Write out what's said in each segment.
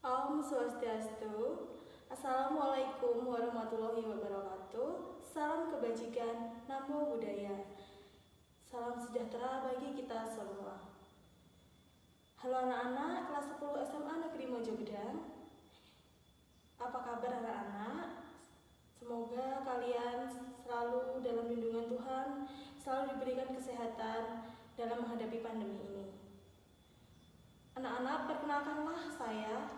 Om Swastiastu. Assalamualaikum warahmatullahi wabarakatuh. Salam kebajikan, namo buddhaya. Salam sejahtera bagi kita semua. Halo anak-anak kelas 10 SMA Negeri Mojogedang. Apa kabar anak-anak? Semoga kalian selalu dalam lindungan Tuhan, selalu diberikan kesehatan dalam menghadapi pandemi ini. Anak-anak, perkenalkanlah saya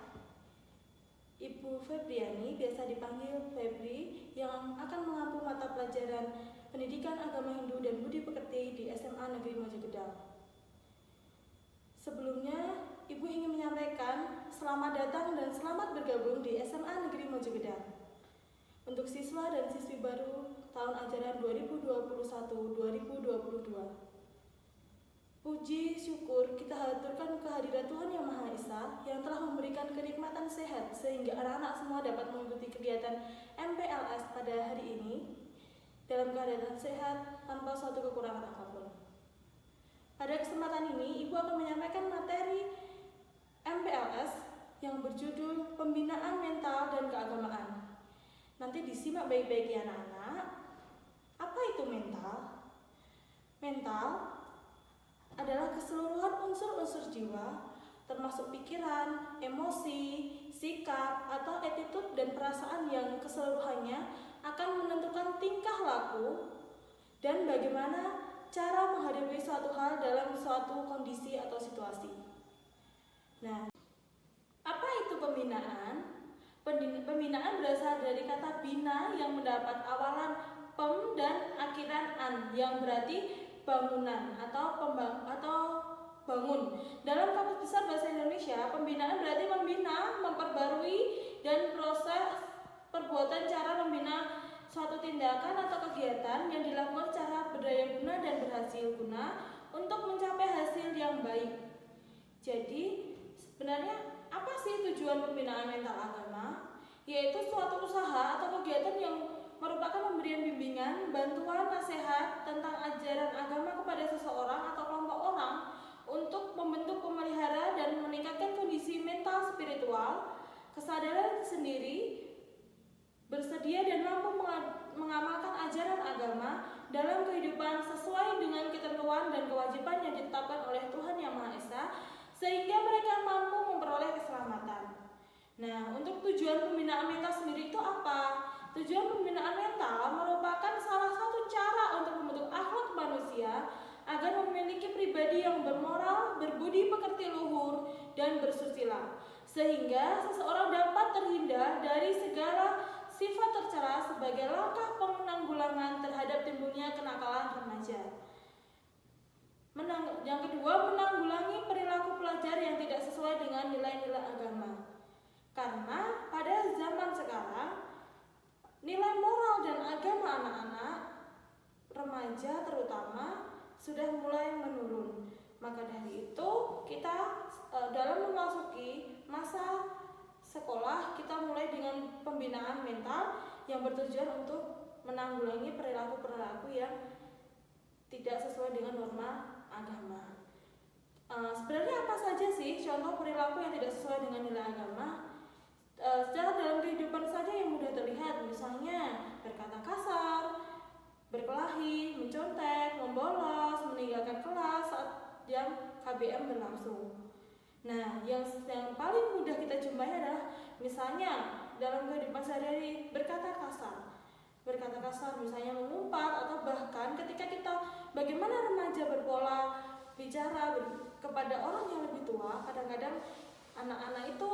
Ibu Febriani, biasa dipanggil Febri, yang akan mengampu mata pelajaran Pendidikan Agama Hindu dan Budi Pekerti di SMA Negeri Mojogedang. Sebelumnya, Ibu ingin menyampaikan selamat datang dan selamat bergabung di SMA Negeri Mojogedang. Untuk siswa dan siswi baru tahun ajaran 2021-2022. Puji syukur kita haturkan kehadiran Tuhan Yang Maha Esa yang telah memberikan kenikmatan sehat sehingga anak-anak semua dapat mengikuti kegiatan MPLS pada hari ini dalam keadaan sehat tanpa suatu kekurangan apapun. Pada kesempatan ini, Ibu akan menyampaikan materi MPLS yang berjudul Pembinaan Mental dan Keagamaan. Nanti disimak baik-baik ya anak-anak. Apa itu mental? Mental adalah keseluruhan unsur-unsur jiwa, termasuk pikiran, emosi, sikap, atau attitude dan perasaan yang keseluruhannya akan menentukan tingkah laku dan bagaimana cara menghadapi suatu hal dalam suatu kondisi atau situasi. Nah, apa itu pembinaan? Pembinaan berasal dari kata bina yang mendapat awalan pem dan akhiran an, yang berarti bangunan atau bangun. Dalam Kamus Besar Bahasa Indonesia, pembinaan berarti membina, memperbarui, dan proses perbuatan cara membina suatu tindakan atau kegiatan yang dilakukan secara berdaya guna dan berhasil guna untuk mencapai hasil yang baik. Jadi, sebenarnya apa sih tujuan pembinaan mental agama? Yaitu suatu usaha atau kegiatan yang merupakan pemberian bimbingan, bantuan, nasihat tentang ajaran agama kepada seseorang atau kelompok orang untuk membentuk, memelihara, dan meningkatkan kondisi mental spiritual, kesadaran sendiri, bersedia dan mampu mengamalkan ajaran agama dalam kehidupan sesuai dengan ketentuan dan kewajiban yang ditetapkan oleh Tuhan Yang Maha Esa, sehingga mereka mampu memperoleh keselamatan. Nah, untuk tujuan pembinaan mental sendiri itu apa? Tujuan pembinaan mental merupakan salah satu cara untuk membentuk akhlak manusia agar memiliki pribadi yang bermoral, berbudi pekerti luhur, dan bersusila, sehingga seseorang dapat terhindar dari segala sifat tercela sebagai langkah penanggulangan terhadap timbulnya kenakalan remaja. Yang kedua, menanggulangi perilaku pelajar yang tidak sesuai dengan nilai-nilai agama. Karena pada zaman sekarang, nilai moral dan agama anak-anak remaja terutama sudah mulai menurun. Maka dari itu kita dalam memasuki masa sekolah, kita mulai dengan pembinaan mental yang bertujuan untuk menanggulangi perilaku-perilaku yang tidak sesuai dengan norma agama. Sebenarnya apa saja sih contoh perilaku yang tidak sesuai dengan nilai agama? Secara dalam kehidupan saja yang mudah terlihat, misalnya berkata kasar, berkelahi, mencontek, membolos, meninggalkan kelas saat jam KBM berlangsung. Nah, yang paling mudah kita jumpai adalah misalnya dalam kehidupan sehari-hari berkata kasar, misalnya mengumpat, atau bahkan ketika kita bagaimana remaja berpola bicara kepada orang yang lebih tua, kadang-kadang anak-anak itu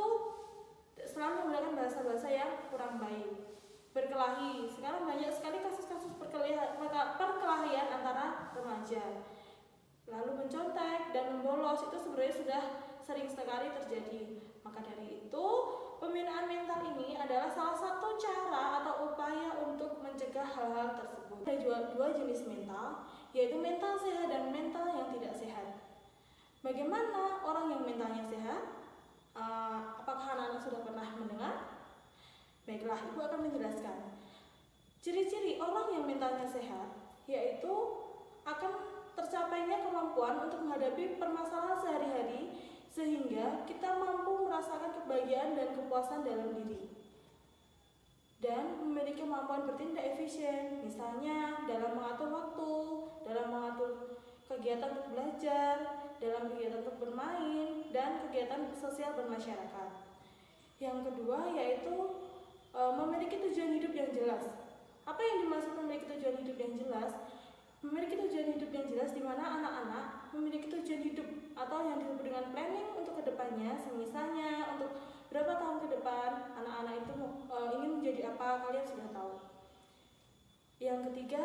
selalu menggunakan bahasa-bahasa yang kurang baik. Berkelahi, sekarang banyak sekali kasus-kasus perkelahian antara remaja. Lalu mencontek dan membolos itu sebenarnya sudah sering sekali terjadi. Maka dari itu, pembinaan mental ini adalah salah satu cara atau upaya untuk mencegah hal-hal tersebut. Ada dua jenis mental, yaitu mental sehat dan mental yang tidak sehat. Bagaimana orang yang mentalnya sehat? Apakah anak-anak sudah pernah mendengar? Baiklah, Ibu akan menjelaskan. Ciri-ciri orang yang mentalnya sehat yaitu akan tercapainya kemampuan untuk menghadapi permasalahan sehari-hari sehingga sehingga kita mampu merasakan kebahagiaan dan kepuasan dalam diri dan memiliki kemampuan bertindak efisien, misalnya dalam mengatur waktu, dalam mengatur kegiatan untuk belajar, dalam kegiatan untuk bermain, dan kegiatan sosial bermasyarakat. Yang kedua yaitu memiliki tujuan hidup yang jelas. Apa yang dimaksud memiliki tujuan hidup yang jelas? Memiliki tujuan hidup yang jelas di mana anak-anak memiliki tujuan hidup atau yang disebut dengan planning untuk kedepannya, misalnya untuk berapa tahun ke depan anak-anak itu ingin menjadi apa, kalian sudah tahu. Yang ketiga,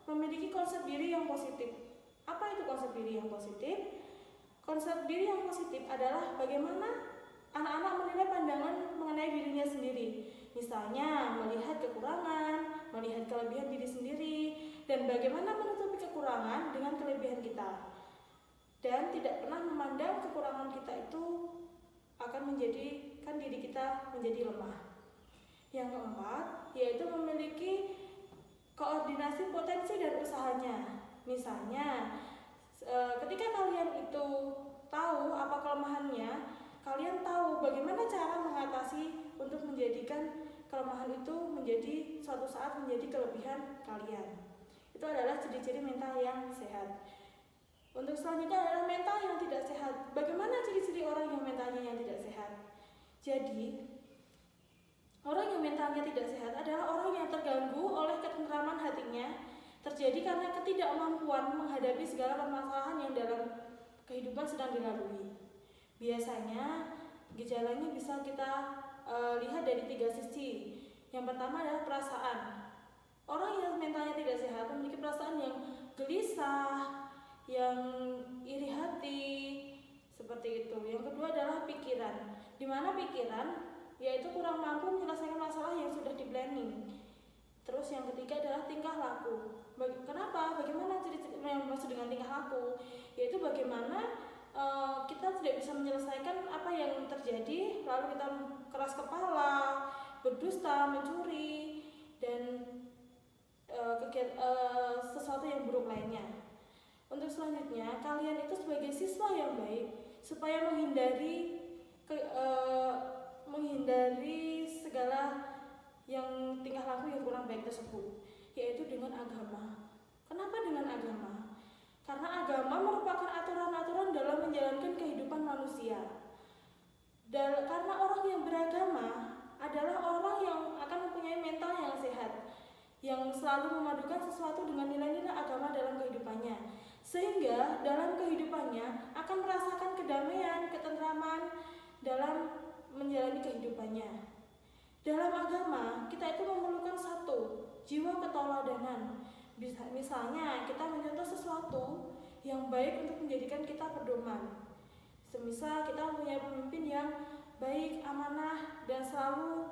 memiliki konsep diri yang positif. Apa itu konsep diri yang positif? Konsep diri yang positif adalah bagaimana anak-anak menilai pandangan mengenai dirinya sendiri. Misalnya melihat kekurangan, melihat kelebihan diri sendiri, dan bagaimana menutupi kekurangan dengan kelebihan kita. Dan tidak pernah memandang kekurangan kita itu akan menjadikan diri kita menjadi lemah. Yang keempat, yaitu memiliki koordinasi potensi dan usahanya. Misalnya, ketika kalian itu tahu apa kelemahannya, kalian tahu bagaimana cara mengatasi untuk menjadikan kelemahan itu menjadi suatu saat menjadi kelebihan kalian. Itu adalah ciri-ciri mental yang sehat. Untuk selanjutnya adalah mental yang tidak sehat. Bagaimana ciri-ciri orang yang mentalnya yang tidak sehat? Jadi, orang yang mentalnya tidak sehat adalah orang yang terganggu oleh ketentraman hatinya, terjadi karena ketidakmampuan menghadapi segala permasalahan yang dalam kehidupan sedang dilalui. Biasanya, gejalanya bisa kita lihat dari 3 sisi. Yang pertama adalah perasaan. Orang yang mentalnya tidak sehat memiliki perasaan yang gelisah, yang iri hati, seperti itu. Yang kedua adalah pikiran, di mana pikiran yaitu kurang mampu menyelesaikan masalah yang sudah di-planning. Terus yang ketiga adalah tingkah laku. Kenapa? Bagaimana ciri-ciri yang maksud dengan tingkah laku? Yaitu bagaimana kita tidak bisa menyelesaikan apa yang terjadi, lalu kita keras kepala, berdusta, mencuri, dan sesuatu yang buruk lainnya. Untuk selanjutnya, kalian itu sebagai siswa yang baik, supaya menghindari segala yang tingkah laku yang kurang baik tersebut, yaitu dengan agama. Kenapa dengan agama? Karena agama merupakan aturan-aturan dalam menjalankan kehidupan manusia. Dan karena orang yang beragama adalah orang yang akan mempunyai mental yang sehat, yang selalu memadukan sesuatu dengan nilai-nilai agama dalam kehidupannya, sehingga dalam kehidupannya akan merasakan kedamaian, ketentraman dalam menjalani kehidupannya. Dalam agama, kita itu memerlukan satu, jiwa keteladanan. Misalnya, kita mencontoh sesuatu yang baik untuk menjadikan kita pedoman. Semisal kita mempunyai pemimpin yang baik, amanah, dan selalu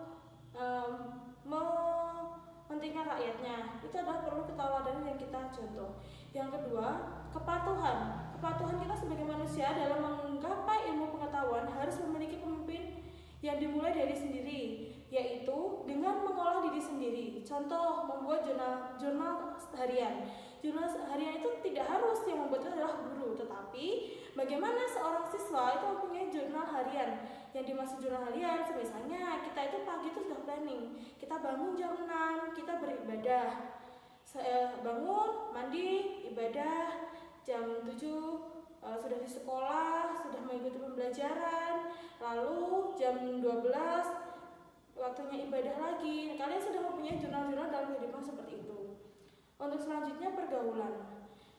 mementingkan rakyatnya. Itu adalah perlu keteladanan yang kita contoh. Yang kedua, kepatuhan. Kepatuhan kita sebagai manusia dalam menggapai ilmu pengetahuan harus memiliki pemimpin yang dimulai dari sendiri, yaitu dengan mengolah diri sendiri. Contoh, membuat jurnal harian. Jurnal harian itu tidak harus yang membuatnya adalah guru, tetapi bagaimana seorang siswa itu mempunyai jurnal harian. Yang dimaksud jurnal harian, misalnya kita itu pagi itu sudah planning. Kita bangun jam 6, kita beribadah. Bangun, mandi, ibadah, jam 7 sudah di sekolah, sudah mengikuti pembelajaran, lalu jam 12 waktunya ibadah lagi. Kalian sudah mempunyai jurnal-jurnal dalam kehidupan seperti itu. Untuk selanjutnya, pergaulan.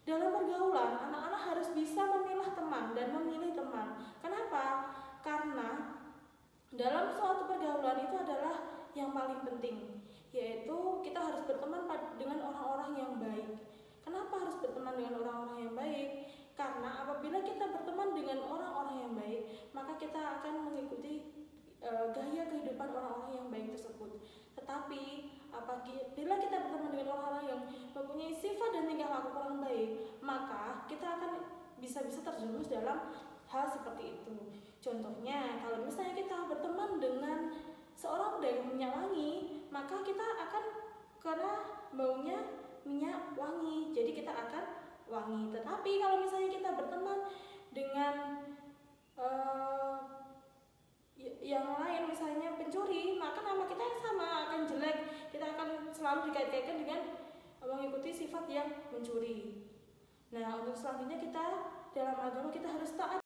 Dalam pergaulan, anak-anak harus bisa memilah teman dan memilih teman. Kenapa? Karena dalam suatu pergaulan itu adalah yang paling penting, yaitu kita harus berteman dengan orang-orang yang baik. Kenapa harus berteman dengan orang-orang yang baik? Karena apabila kita berteman dengan orang-orang yang baik, maka kita akan mengikuti gaya kehidupan orang-orang yang baik tersebut. Tetapi apabila kita berteman dengan orang-orang yang mempunyai sifat dan tingkah laku kurang baik, maka kita akan bisa-bisa terjerumus dalam hal seperti itu. Contohnya, kalau misalnya kita berteman dengan seorang pedagang minyak wangi, maka kita akan kena baunya minyak wangi, jadi kita akan wangi. Tetapi kalau misalnya kita berteman dengan sifat yang mencuri. Nah, untuk selanjutnya kita dalam agama kita harus taat.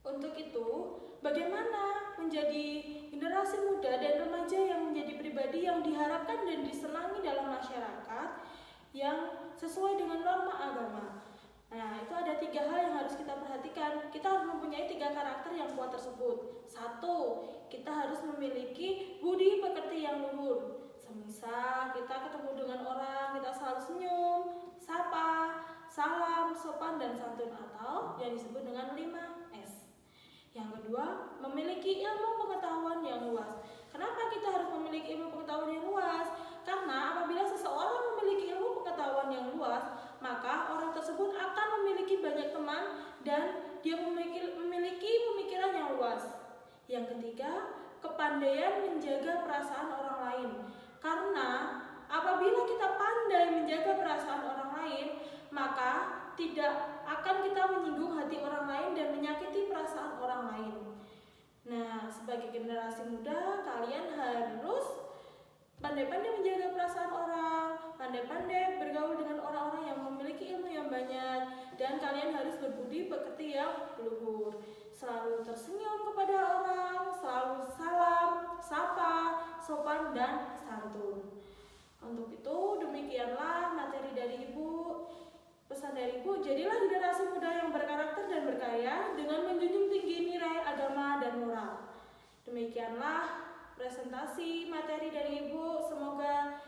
Untuk itu, bagaimana menjadi generasi muda dan remaja yang menjadi pribadi yang diharapkan dan disenangi dalam masyarakat yang sesuai dengan norma agama. Nah, itu ada 3 hal yang harus kita perhatikan. Kita harus mempunyai 3 karakter yang kuat tersebut. 1, kita harus memiliki budi pekerti yang luhur. Semisal kita ketemu dengan orang, kita selalu senyum, sapa, salam, sopan, dan santun, atau yang disebut dengan 5S. Yang kedua, memiliki ilmu pengetahuan yang luas. Kenapa kita harus memiliki ilmu pengetahuan yang luas? Karena apabila seseorang memiliki ilmu pengetahuan yang luas, maka orang tersebut akan memiliki banyak teman dan dia memiliki pemikiran yang luas. Yang ketiga, kepandaian menjaga perasaan orang lain. Karena apabila kita pandai menjaga perasaan orang lain, maka tidak akan kita menyinggung hati orang lain dan menyakiti perasaan orang lain. Nah, sebagai generasi muda, kalian harus pandai-pandai menjaga perasaan orang, pandai-pandai bergaul dengan orang-orang yang memiliki ilmu yang banyak, dan kalian harus berbudi pekerti yang luhur. Selalu tersenyum kepada orang, selalu salam, sapa, sopan, dan santun. Untuk itu, demikianlah materi dari Ibu. Pesan dari Ibu, jadilah generasi muda yang berkarakter dan berkarya dengan menjunjung tinggi nilai agama dan moral. Demikianlah presentasi materi dari Ibu. Semoga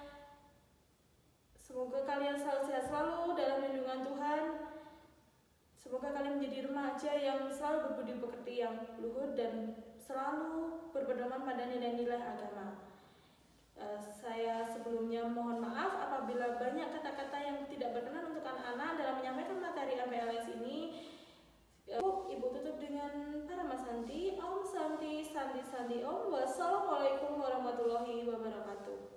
kalian selalu sehat selalu dalam lindungan Tuhan. Semoga kalian menjadi remaja yang selalu berbudi pekerti yang luhur dan selalu berpedoman pada nilai-nilai agama. Saya sebelumnya mohon maaf apabila banyak kata-kata yang tidak berkenan untuk anak-anak dalam menyampaikan materi MPLS ini. Ibu tutup dengan Parama Santi. Om Santi, Santi Santi Om. Wassalamualaikum warahmatullahi wabarakatuh.